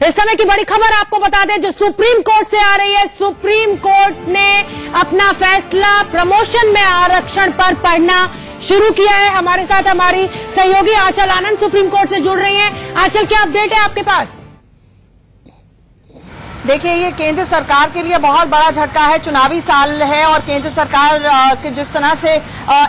इस समय की बड़ी खबर आपको बता दें जो सुप्रीम कोर्ट से आ रही है। सुप्रीम कोर्ट ने अपना फैसला प्रमोशन में आरक्षण पर पढ़ना शुरू किया है। हमारे साथ हमारी सहयोगी आंचल आनंद सुप्रीम कोर्ट से जुड़ रही हैं। आंचल, क्या अपडेट है आपके पास? देखिए, ये केंद्र सरकार के लिए बहुत बड़ा झटका है। चुनावी साल है और केंद्र सरकार के जिस तरह से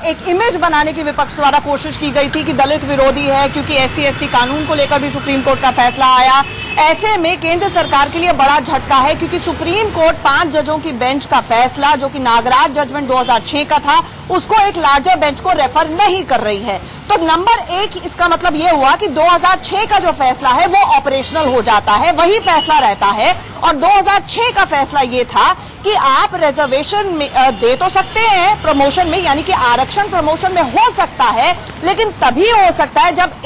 एक इमेज बनाने की विपक्ष द्वारा कोशिश की गई थी कि दलित विरोधी है, क्योंकि SC/ST कानून को लेकर भी सुप्रीम कोर्ट का फैसला आया। ऐसे में केंद्र सरकार के लिए बड़ा झटका है, क्योंकि सुप्रीम कोर्ट 5 जजों की बेंच का फैसला, जो कि नागराज जजमेंट 2006 का था, उसको एक लार्जर बेंच को रेफर नहीं कर रही है। तो नंबर 1, इसका मतलब ये हुआ कि 2006 का जो फैसला है वो ऑपरेशनल हो जाता है, वही फैसला रहता है। और 2006 का फैसला ये था कि आप रिजर्वेशन दे तो सकते हैं प्रमोशन में, यानी कि आरक्षण प्रमोशन में हो सकता है, लेकिन तभी हो सकता है जब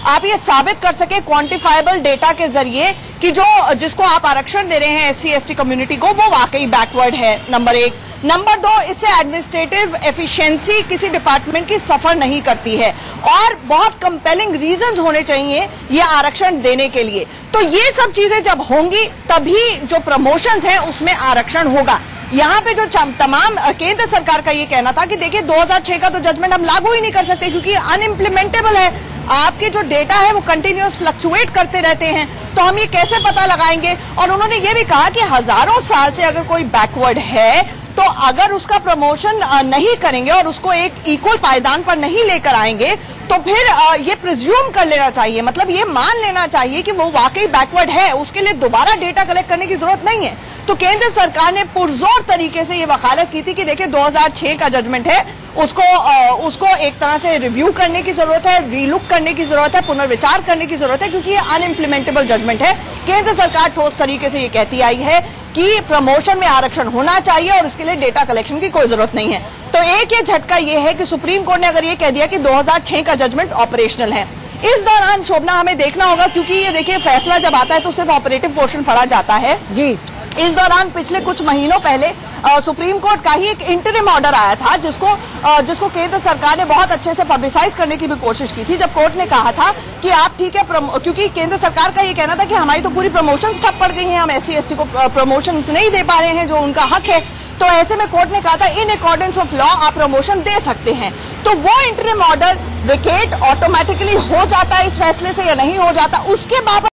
आप ये साबित कर सके क्वांटिफाइबल डेटा के जरिए कि जिसको आप आरक्षण दे रहे हैं SC/ST कम्युनिटी को, वो वाकई बैकवर्ड है। नंबर 1। नंबर 2, इससे एडमिनिस्ट्रेटिव एफिशिएंसी किसी डिपार्टमेंट की सफर नहीं करती है और बहुत कंपेलिंग रीजंस होने चाहिए ये आरक्षण देने के लिए। तो ये सब चीजें जब होंगी तभी जो प्रमोशंस हैं उसमें आरक्षण होगा। यहाँ पे जो तमाम केंद्र सरकार का ये कहना था कि देखिए 2006 का तो जजमेंट हम लागू ही नहीं कर सकते क्योंकि अनइम्प्लीमेंटेबल है। आपके जो डेटा है वो कंटिन्यूअस फ्लक्चुएट करते रहते हैं, तो हम ये कैसे पता लगाएंगे। और उन्होंने ये भी कहा कि हजारों साल से अगर कोई बैकवर्ड है तो अगर उसका प्रमोशन नहीं करेंगे और उसको एक इक्वल पायदान पर नहीं लेकर आएंगे तो फिर ये प्रिज्यूम कर लेना चाहिए, मतलब ये मान लेना चाहिए कि वो वाकई बैकवर्ड है, उसके लिए दोबारा डेटा कलेक्ट करने की जरूरत नहीं है। तो केंद्र सरकार ने पुरजोर तरीके से ये वकालत की थी कि देखिए 2006 का जजमेंट है, उसको एक तरह से रिव्यू करने की जरूरत है, रीलुक करने की जरूरत है, पुनर्विचार करने की जरूरत है, क्योंकि ये अनइम्प्लीमेंटेबल जजमेंट है। केंद्र सरकार ठोस तरीके से ये कहती आई है कि प्रमोशन में आरक्षण होना चाहिए और इसके लिए डेटा कलेक्शन की कोई जरूरत नहीं है। तो एक ये झटका ये है कि सुप्रीम कोर्ट ने अगर ये कह दिया कि 2006 का जजमेंट ऑपरेशनल है। इस दौरान शोभना हमें देखना होगा, क्योंकि ये देखिए फैसला जब आता है तो सिर्फ ऑपरेटिव पोर्शन पढ़ा जाता है जी। इस दौरान पिछले कुछ महीनों पहले सुप्रीम कोर्ट का ही एक इंटरिम ऑर्डर आया था जिसको केंद्र सरकार ने बहुत अच्छे से पब्लिसाइज करने की भी कोशिश की थी, जब कोर्ट ने कहा था कि आप ठीक है, क्योंकि केंद्र सरकार का ये कहना था कि हमारी तो पूरी प्रमोशन ठप पड़ गई हैं, हम SC/ST को प्रमोशन नहीं दे पा रहे हैं जो उनका हक है। तो ऐसे में कोर्ट ने कहा था इन अकॉर्डेंस ऑफ लॉ आप प्रमोशन दे सकते हैं। तो वो इंटरिम ऑर्डर विकेट ऑटोमेटिकली हो जाता है इस फैसले से या नहीं हो जाता, उसके बाबत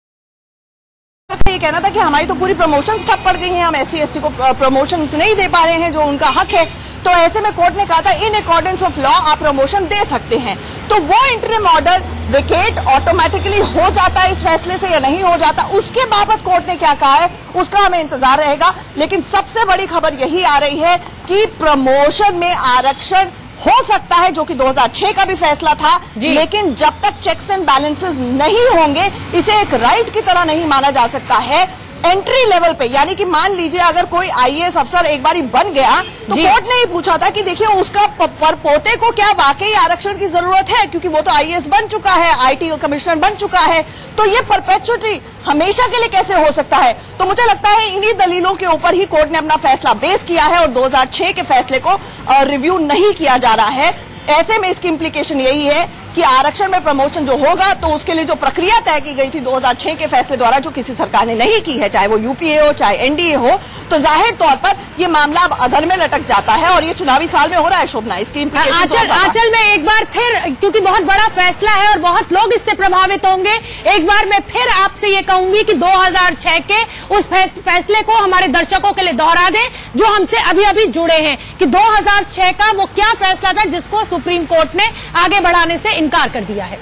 ये कहना था कि हमारी तो पूरी प्रमोशन ठप पड़ गई हैं, हम SC/ST को प्रमोशन नहीं दे पा रहे हैं जो उनका हक है। तो ऐसे में कोर्ट ने कहा था इन अकॉर्डेंस ऑफ लॉ आप प्रमोशन दे सकते हैं। तो वो इंटरिम ऑर्डर विकेट ऑटोमेटिकली हो जाता है इस फैसले से या नहीं हो जाता, उसके बाबत कोर्ट ने क्या कहा है उसका हमें इंतजार रहेगा। लेकिन सबसे बड़ी खबर यही आ रही है कि प्रमोशन में आरक्षण हो सकता है, जो कि 2006 का भी फैसला था, लेकिन जब तक चेक्स एंड बैलेंसेस नहीं होंगे इसे एक राइट की तरह नहीं माना जा सकता है। एंट्री लेवल पे, यानी कि मान लीजिए अगर कोई IAS अफसर एक बारी बन गया तो कोर्ट ने ही पूछा था कि देखिए उसका परपोते को क्या वाकई आरक्षण की जरूरत है, क्योंकि वो तो IAS बन चुका है, IT कमिश्नर बन चुका है, तो ये परपेचुअली हमेशा के लिए कैसे हो सकता है। तो मुझे लगता है इन्हीं दलीलों के ऊपर ही कोर्ट ने अपना फैसला बेस किया है और 2006 के फैसले को रिव्यू नहीं किया जा रहा है। ऐसे में इसकी इम्प्लीकेशन यही है कि आरक्षण में प्रमोशन जो होगा तो उसके लिए जो प्रक्रिया तय की गई थी 2006 के फैसले द्वारा, जो किसी सरकार ने नहीं की है, चाहे वो UPA हो चाहे NDA हो, तो जाहिर तौर पर ये मामला अब अधर में लटक जाता है और ये चुनावी साल में हो रहा है। शोभना, इसकी इम्प्लीकेशन आंचल में एक बार फिर, क्योंकि बहुत बड़ा फैसला है और बहुत लोग इससे प्रभावित होंगे, एक बार मैं फिर आपसे ये कहूंगी कि 2006 के उस फैसले को हमारे दर्शकों के लिए दोहरा दें जो हमसे अभी अभी जुड़े हैं, कि 2006 का वो क्या फैसला था जिसको सुप्रीम कोर्ट ने आगे बढ़ाने से इनकार कर दिया है।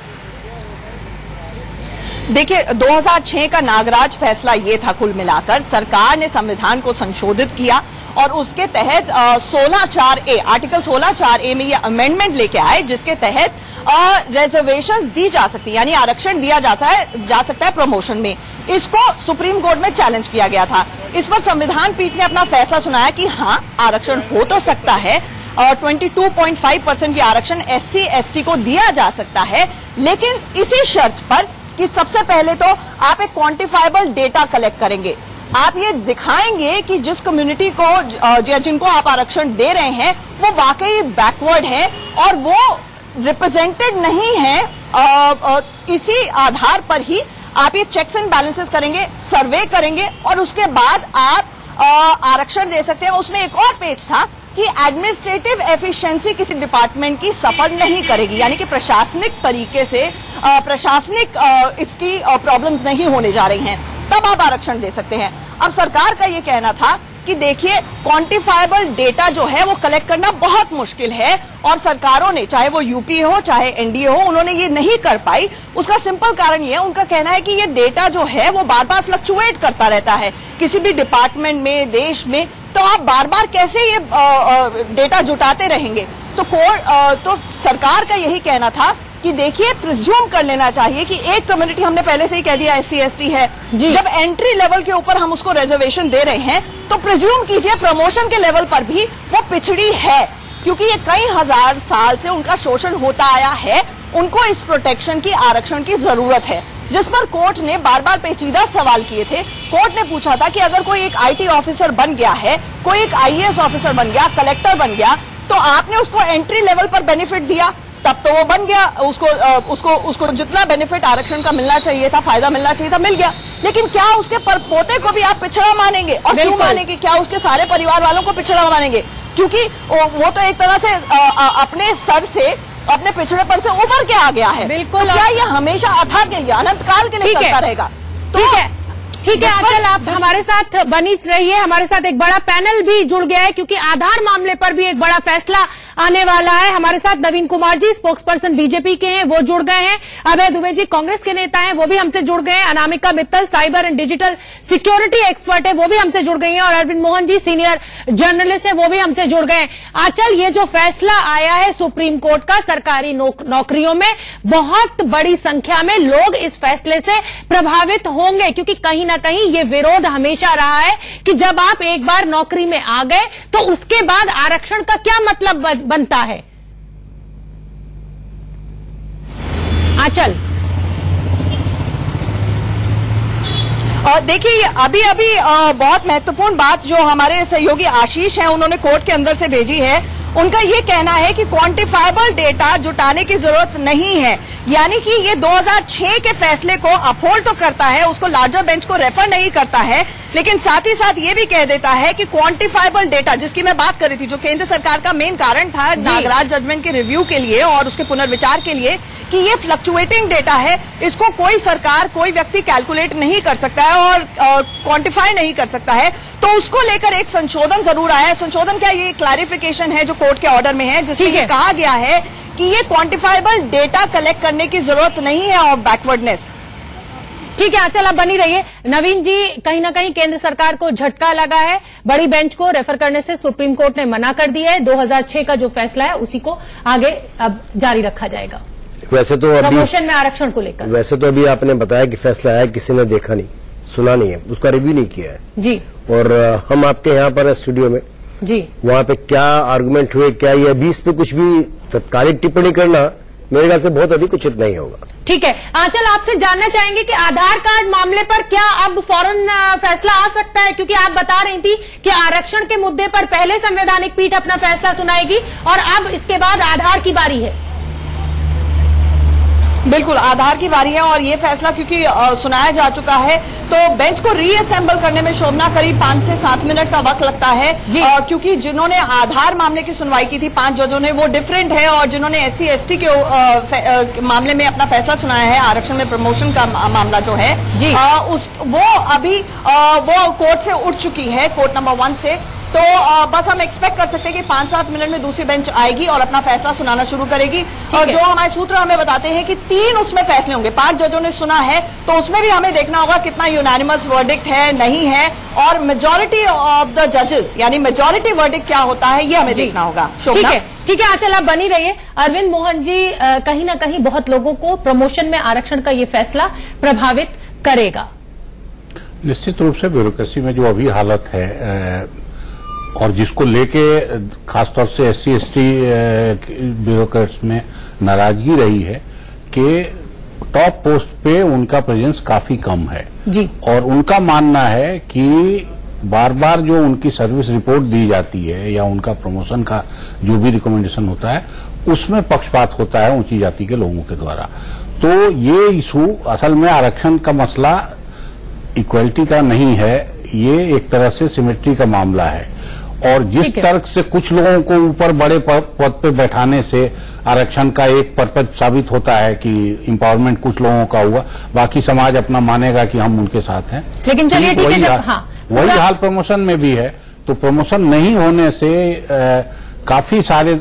देखिए 2006 का नागराज फैसला ये था, कुल मिलाकर सरकार ने संविधान को संशोधित किया और उसके तहत 16(4)A आर्टिकल 16(4)A में ये अमेंडमेंट लेके आए जिसके तहत रिजर्वेशन दी जा सकती है, यानी आरक्षण दिया जा सकता है प्रमोशन में। इसको सुप्रीम कोर्ट में चैलेंज किया गया था। इस पर संविधान पीठ ने अपना फैसला सुनाया कि हाँ, आरक्षण हो तो सकता है और 22.5% की आरक्षण SC/ST को दिया जा सकता है, लेकिन इसी शर्त पर कि सबसे पहले तो आप एक क्वांटिफाइबल डेटा कलेक्ट करेंगे। आप ये दिखाएंगे कि जिस कम्युनिटी को जिनको आप आरक्षण दे रहे हैं वो वाकई बैकवर्ड है और वो रिप्रेजेंटेड नहीं है, इसी आधार पर ही आप ये चेक्स एंड बैलेंसेस करेंगे, सर्वे करेंगे और उसके बाद आप आरक्षण दे सकते हैं। उसमें एक और पेज था कि एडमिनिस्ट्रेटिव एफिशिएंसी किसी डिपार्टमेंट की सफर नहीं करेगी, यानी कि प्रशासनिक तरीके से इसकी प्रॉब्लम्स नहीं होने जा रही हैं, तब आप आरक्षण दे सकते हैं। अब सरकार का ये कहना था कि देखिए क्वांटिफाइबल डेटा जो है वो कलेक्ट करना बहुत मुश्किल है और सरकारों ने, चाहे वो यूपी हो चाहे एनडीए हो, उन्होंने ये नहीं कर पाई। उसका सिंपल कारण ये है, उनका कहना है कि ये डेटा जो है वो बार बार फ्लक्चुएट करता रहता है किसी भी डिपार्टमेंट में, देश में, तो आप बार बार कैसे ये डेटा जुटाते रहेंगे। तो सरकार का यही कहना था कि देखिए प्रिज्यूम कर लेना चाहिए कि एक कम्युनिटी, हमने पहले से ही कह दिया SC ST है, जब एंट्री लेवल के ऊपर हम उसको रिजर्वेशन दे रहे हैं तो प्रिज्यूम कीजिए प्रमोशन के लेवल पर भी वो पिछड़ी है, क्योंकि ये कई हजार साल से उनका शोषण होता आया है। उनको इस प्रोटेक्शन की, आरक्षण की जरूरत है, जिस पर कोर्ट ने बार बार पेचीदा सवाल किए थे। कोर्ट ने पूछा था कि अगर कोई एक IT ऑफिसर बन गया है, कोई एक IAS ऑफिसर बन गया, कलेक्टर बन गया, तो आपने उसको एंट्री लेवल पर बेनिफिट दिया, तब तो वो बन गया, उसको जितना बेनिफिट आरक्षण का मिलना चाहिए था, फायदा मिलना चाहिए था, मिल गया। लेकिन क्या उसके पोते को भी आप पिछड़ा मानेंगे? और क्यों मानेंगे? क्या उसके सारे परिवार वालों को पिछड़ा मानेंगे? क्योंकि वो तो एक तरह से अपने सर से, अपने पिछड़ेपन से उभर के आ गया है। बिल्कुल। तो क्या ये हमेशा अथा के लिए, अनंत काल के लिए चलता रहेगा? ठीक है आंचल, आप हमारे साथ बनी रहिए। हमारे साथ एक बड़ा पैनल भी जुड़ गया है क्योंकि आधार मामले पर भी एक बड़ा फैसला आने वाला है। हमारे साथ नवीन कुमार जी, स्पोक्सपर्सन बीजेपी के हैं, वो जुड़ गए हैं। अभय दुबे जी कांग्रेस के नेता हैं, वो भी हमसे जुड़ गए हैं। Anamika Mittal cyber and digital security expert है, वो भी हमसे जुड़ गई हैं। और अरविंद मोहन जी सीनियर जर्नलिस्ट है, वो भी हमसे जुड़ गए हैं। आंचल, ये जो फैसला आया है सुप्रीम कोर्ट का, सरकारी नौकरियों में बहुत बड़ी संख्या में लोग इस फैसले से प्रभावित होंगे, क्योंकि कहीं ना कहीं ये विरोध हमेशा रहा है कि जब आप एक बार नौकरी में आ गए तो उसके बाद आरक्षण का क्या मतलब बनता है। आंचल, देखिए अभी बहुत महत्वपूर्ण बात जो हमारे सहयोगी आशीष हैं उन्होंने कोर्ट के अंदर से भेजी है। उनका ये कहना है कि क्वांटिफाइबल डेटा जुटाने की जरूरत नहीं है, यानी कि ये 2006 के फैसले को अपहोल्ड तो करता है, उसको लार्जर बेंच को रेफर नहीं करता है, लेकिन साथ ही साथ ये भी कह देता है कि क्वांटिफाइबल डेटा, जिसकी मैं बात कर रही थी, जो केंद्र सरकार का मेन कारण था नागराज जजमेंट के रिव्यू के लिए और उसके पुनर्विचार के लिए, कि ये फ्लक्चुएटिंग डेटा है, इसको कोई सरकार, कोई व्यक्ति कैलकुलेट नहीं कर सकता है और क्वांटिफाई नहीं कर सकता है। तो उसको लेकर एक संशोधन जरूर आया है। संशोधन क्या, ये क्लैरिफिकेशन है जो कोर्ट के ऑर्डर में है, जिसमें ये कहा गया है कि ये क्वांटिफाइबल डेटा कलेक्ट करने की जरूरत नहीं है और बैकवर्डनेस। ठीक है आंचल, आप बनी रहिए। नवीन जी, कहीं ना कहीं केंद्र सरकार को झटका लगा है, बड़ी बेंच को रेफर करने से सुप्रीम कोर्ट ने मना कर दिया है। 2006 का जो फैसला है उसी को आगे अब जारी रखा जाएगा। वैसे तो अभी प्रमोशन में आरक्षण को लेकर, वैसे तो अभी आपने बताया कि फैसला आया, किसी ने देखा नहीं, सुना नहीं है, उसका रिव्यू नहीं किया है जी। और हम आपके यहाँ पर स्टूडियो में जी, वहाँ पे क्या आर्गुमेंट हुए, क्या ये अभी इस पे कुछ भी तत्कालिक टिप्पणी करना मेरे ख्याल से बहुत अधिक उचित नहीं होगा। ठीक है आंचल, आपसे जानना चाहेंगे कि आधार कार्ड मामले पर क्या अब फौरन फैसला आ सकता है, क्योंकि आप बता रही थी कि आरक्षण के मुद्दे पर पहले संवैधानिक पीठ अपना फैसला सुनाएगी और अब इसके बाद आधार की बारी है। बिल्कुल, आधार की बारी है और ये फैसला क्योंकि सुनाया जा चुका है तो बेंच को रीअसेंबल करने में शोभना करीब 5 से 7 मिनट का वक्त लगता है, क्योंकि जिन्होंने आधार मामले की सुनवाई की थी 5 जजों ने, वो डिफरेंट है, और जिन्होंने SC ST के मामले में अपना फैसला सुनाया है, आरक्षण में प्रमोशन का मामला जो है, वो अभी वो कोर्ट से उठ चुकी है, कोर्ट नंबर 1 से। तो बस हम एक्सपेक्ट कर सकते हैं कि 5-7 मिनट में दूसरी बेंच आएगी और अपना फैसला सुनाना शुरू करेगी। और जो हमारे सूत्र हमें बताते हैं कि 3 उसमें फैसले होंगे, 5 जजों ने सुना है, तो उसमें भी हमें देखना होगा कितना यूनानिमस वर्डिक्ट है, नहीं है, और मेजॉरिटी ऑफ द जजेस, यानी मेजॉरिटी वर्डिक्ट क्या होता है, ये हमें देखना होगा। ठीक है आंचल, आप बनी रहिए। अरविंद मोहन जी, कहीं ना कहीं बहुत लोगों को प्रमोशन में आरक्षण का ये फैसला प्रभावित करेगा। निश्चित रूप से ब्यूरोक्रेसी में जो अभी हालत है और जिसको लेके खासतौर से SC ST ब्यूरोक्रेट्स में नाराजगी रही है कि टॉप पोस्ट पे उनका प्रेजेंस काफी कम है जी, और उनका मानना है कि बार बार जो उनकी सर्विस रिपोर्ट दी जाती है या उनका प्रमोशन का जो भी रिकमेंडेशन होता है उसमें पक्षपात होता है ऊंची जाति के लोगों के द्वारा। तो ये इशू असल में आरक्षण का मसला इक्वलिटी का नहीं है, ये एक तरह से सिमेट्री का मामला है। और जिस तर्क से कुछ लोगों को ऊपर बड़े पद पे बैठाने से आरक्षण का एक पर्पज साबित होता है कि एम्पावरमेंट कुछ लोगों का हुआ, बाकी समाज अपना मानेगा कि हम उनके साथ हैं। लेकिन चलिए ठीक है, वही हाल प्रमोशन में भी है। तो प्रमोशन नहीं होने से काफी सारे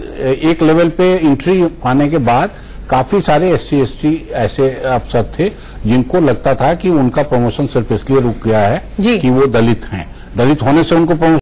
एक लेवल पे एंट्री पाने के बाद काफी सारे SC ST ऐसे अफसर थे जिनको लगता था कि उनका प्रमोशन सिर्फ इसलिए रुक गया है कि वो दलित हैं, दलित होने से उनको प्रमोशन